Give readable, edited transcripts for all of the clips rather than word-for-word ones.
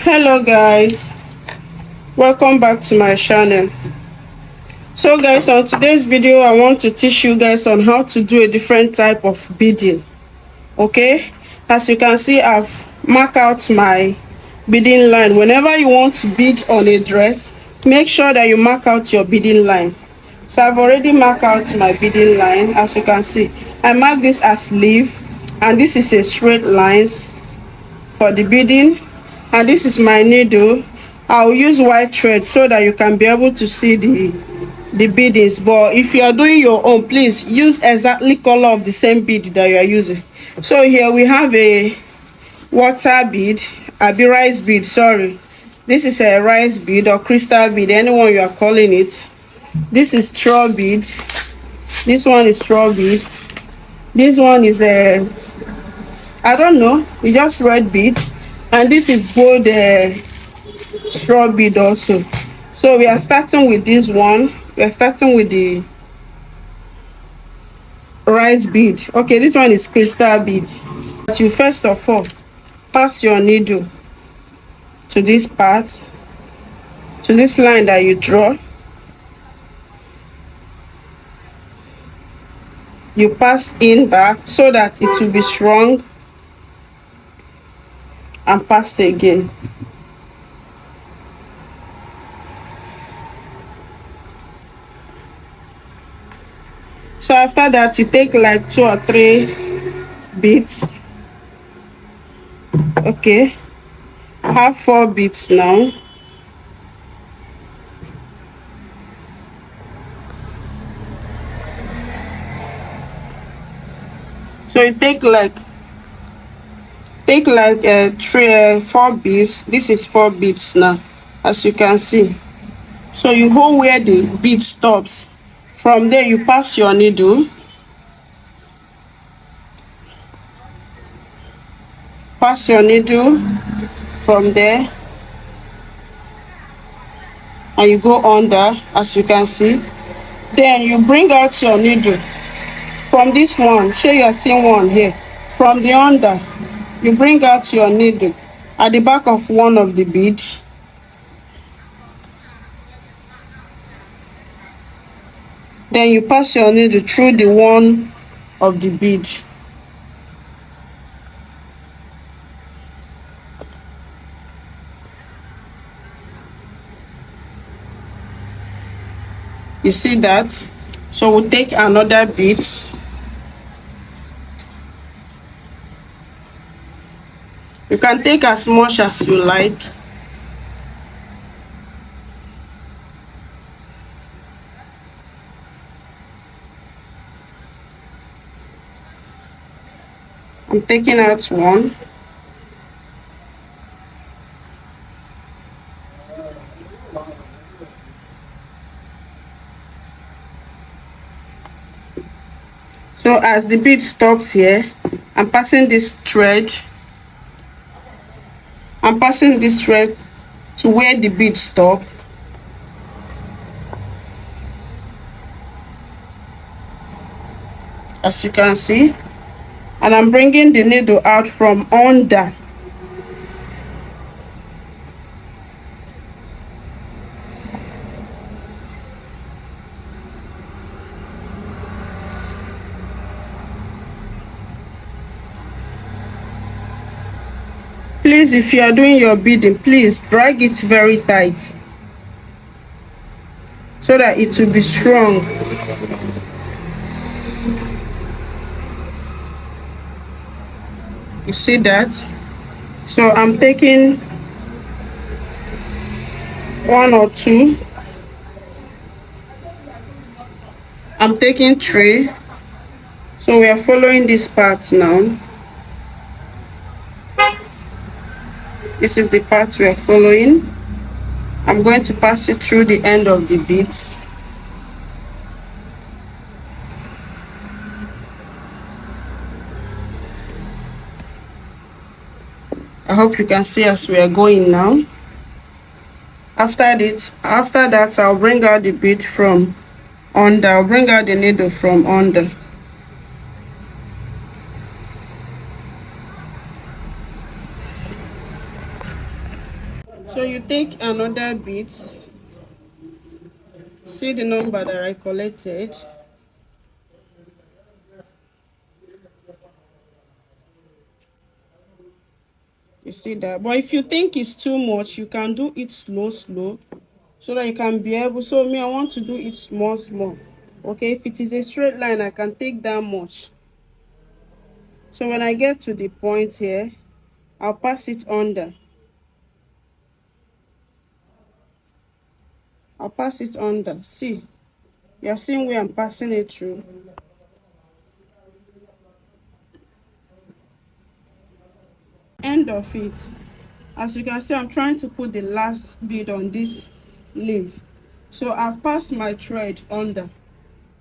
Hello guys, welcome back to my channel. So guys, on today's video I want to teach you guys on how to do a different type of beading. Okay, as you can see, I've marked out my beading line. Whenever you want to bead on a dress, make sure that you mark out your beading line. So I've already marked out my beading line. As you can see, I mark this as sleeve, and this is a straight lines for the beading, and this is my needle. I'll use white thread so that you can be able to see the beadings, but if you are doing your own, please use exactly color of the same bead that you are using. So here we have a water bead, a rice bead, sorry. This is a rice bead or crystal bead, anyone you are calling it. This is straw bead. This one is straw bead. This one is a, I don't know, it's just red bead. And this is both straw bead also. So we are starting with this one. We are starting with the rice bead. Okay, this one is crystal bead. But you first of all pass your needle to this part, to this line that you draw. You pass in back so that it will be strong, and pass again. So after that, you take like 2 or 3 beads. Okay, I have 4 beads now. So you take like 4 beads. This is 4 beads now, as you can see. So you hold where the bead stops. From there you pass your needle, from there, and you go under, as you can see. Then you bring out your needle from this one. Show you are seeing one here. From the under, you bring out your needle at the back of one of the beads. Then you pass your needle through the one of the bead. You see that? So we'll take another bead. You can take as much as you like. I'm taking out one. So as the bead stops here, I'm passing this thread. I'm passing this thread to where the bead stops. As you can see, and I'm bringing the needle out from under. Please, if you are doing your beading, please drag it very tight so that it will be strong. You see that? So I'm taking 1 or 2. I'm taking 3. So we are following this part now. This is the part we are following. I'm going to pass it through the end of the beads. I hope you can see as we are going now. After that, I'll bring out the bead from under. I'll bring out the needle from under. So you take another bead, see the number that I collected. You see that? But if you think it's too much, you can do it slow so that you can be able. So me, I want to do it small. Okay, if it is a straight line, I can take that much. So when I get to the point here, I'll pass it under. I'll pass it under. See, you're seeing where I'm passing it through. End of it. As you can see, I'm trying to put the last bead on this leaf. So I've passed my thread under.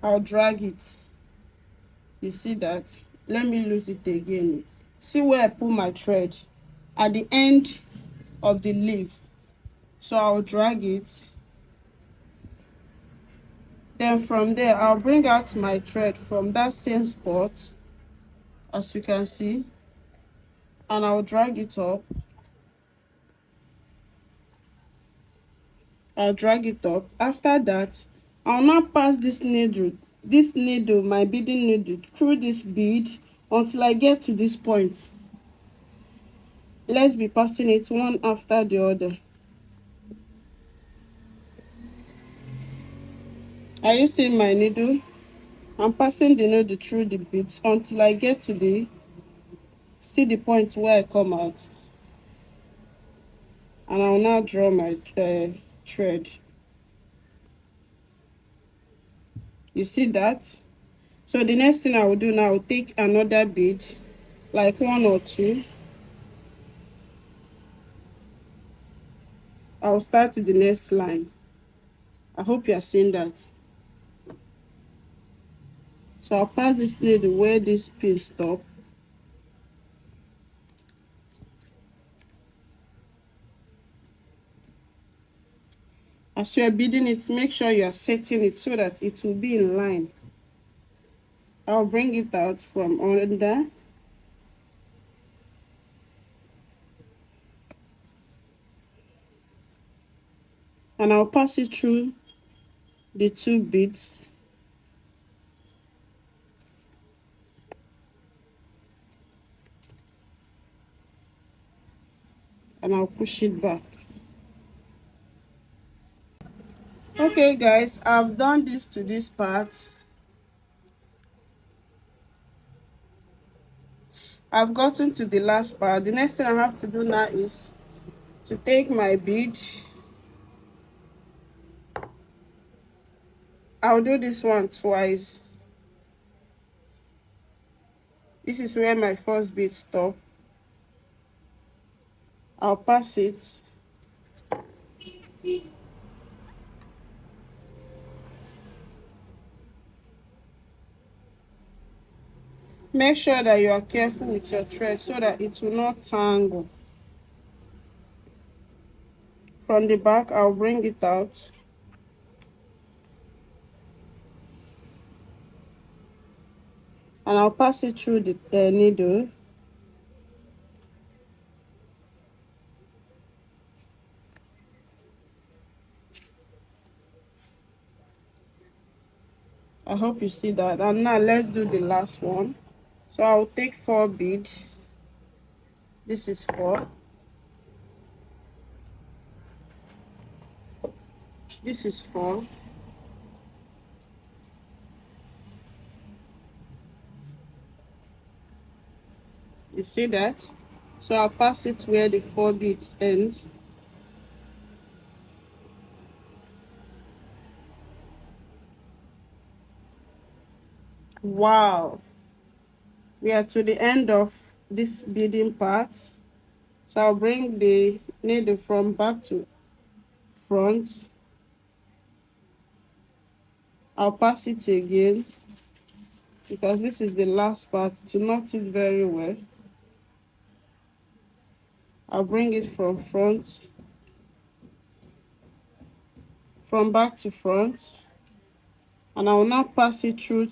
I'll drag it. You see that? Let me lose it again. See where I put my thread? At the end of the leaf. So I'll drag it. Then from there, I'll bring out my thread from that same spot, as you can see, and I'll drag it up. I'll drag it up. After that, I'll now pass this needle, my beading needle, through this bead until I get to this point. Let's be passing it one after the other. Are you seeing my needle? I'm passing the needle through the beads until I get to see the point where I come out. And I'll now draw my thread. You see that? So the next thing I will do now, I'll take another bead, like one or two. I'll start the next line. I hope you are seeing that. So I'll pass this needle where this pin stop. As you are beading it, make sure you are setting it so that it will be in line. I'll bring it out from under. And I'll pass it through the two beads. And I'll push it back. Okay guys, I've done this to this part. I've gotten to the last part. The next thing I have to do now is to take my bead. I'll do this one twice. This is where my first bead stops. I'll pass it. Make sure that you are careful with your thread so that it will not tangle. From the back, I'll bring it out. And I'll pass it through the needle. I hope you see that. And now let's do the last one. So I'll take 4 beads. This is 4. This is 4. You see that? So I'll pass it where the 4 beads end. Wow. We are to the end of this beading part. So I'll bring the needle from back to front. I'll pass it again because this is the last part to knot it very well. I'll bring it from front, from back to front, and I will now pass it through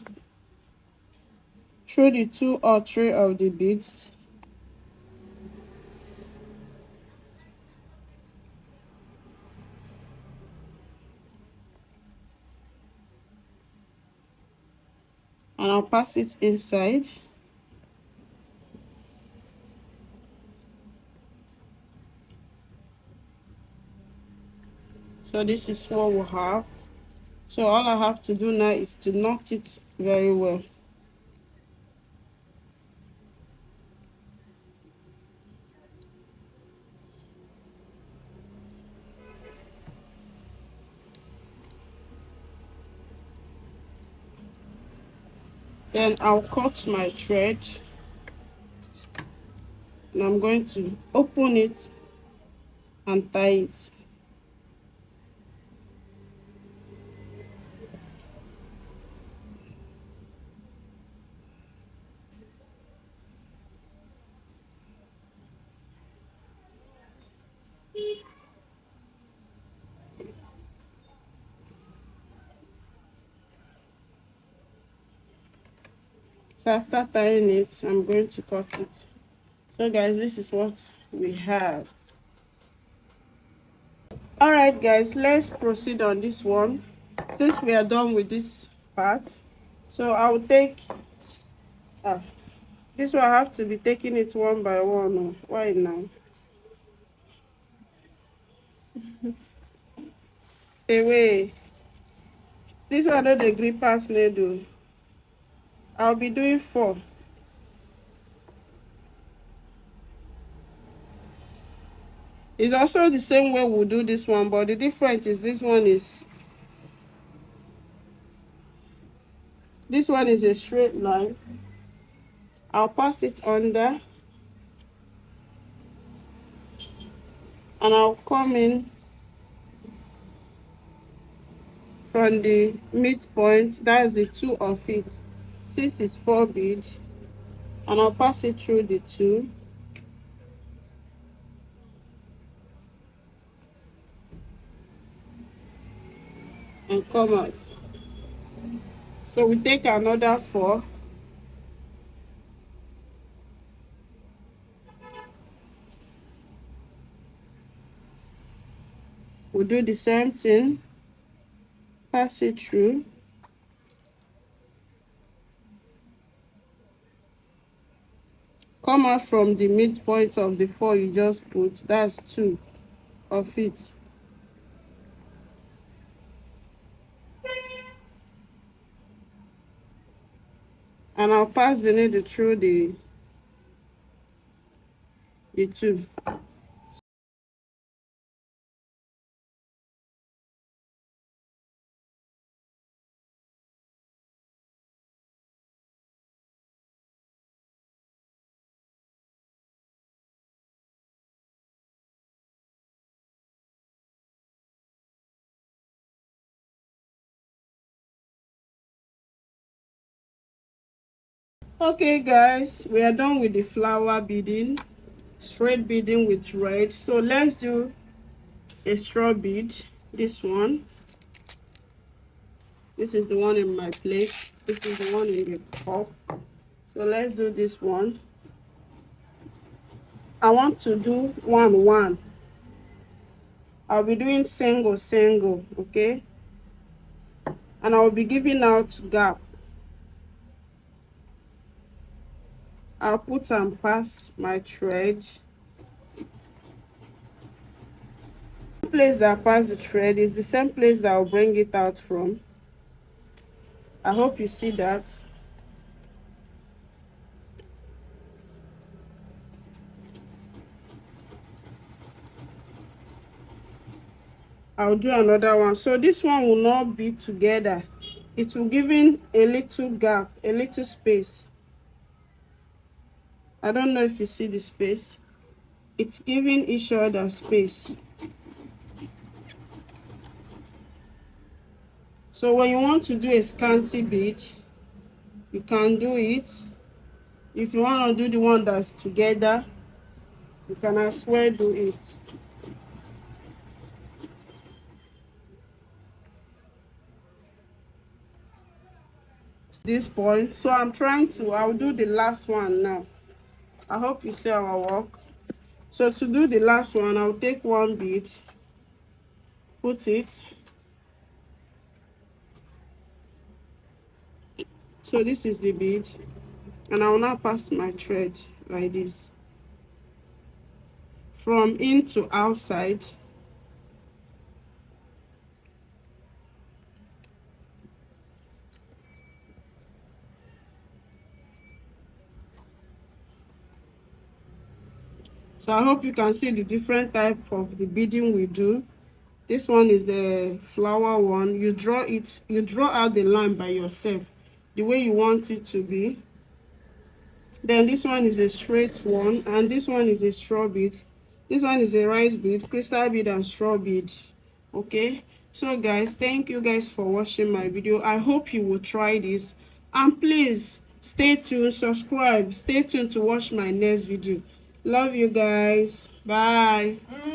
the 2 or 3 of the beads. and I'll pass it inside. So this is what we have. So all I have to do now is to knot it very well. Then I'll cut my thread, and I'm going to open it and tie it. So after tying it, I'm going to cut it. So guys, this is what we have. All right guys, let's proceed on this one. Since we are done with this part, so I will take this one. I have to be taking it one by one. Oh, why now? Away. This one not the green pass needle. I'll be doing 4. It's also the same way we'll do this one, but the difference is this one is a straight line. I'll pass it under, and I'll come in from the midpoint. That's the 2 of it. Since it's 4 bead, and I'll pass it through the 2 and come out. So we take another 4. We'll do the same thing, pass it through, come out from the midpoint of the 4 you just put. That's 2 of it. And I'll pass the needle through the 2. Okay guys, we are done with the flower beading, straight beading with red. So let's do a straw bead. This one, this is the one in my plate, this is the one in the cup. So let's do this one. I want to do 1 1. I'll be doing single single, okay, and I'll be giving out gap. I'll put and pass my thread. The place that I pass the thread is the same place that I'll bring it out from. I hope you see that. I'll do another one. So this one will not be together. It will give in a little gap, a little space. I don't know if you see the space. It's giving each other space. So when you want to do a scanty bead, you can do it. If you want to do the one that's together, you can as well do it. This point, so I'll do the last one now. I hope you see our work. So to do the last one, I'll take 1 bead, put it, So this is the bead, and I will now pass my thread like this from in to outside. So I hope you can see the different type of the beading we do. This one is the flower one. You draw it, you draw out the line by yourself the way you want it to be. Then this one is a straight one, and this one is a straw bead. This one is a rice bead, crystal bead, and straw bead. Okay, so guys, thank you guys for watching my video. I hope you will try this, and please stay tuned, subscribe, stay tuned to watch my next video. Love you guys. Bye.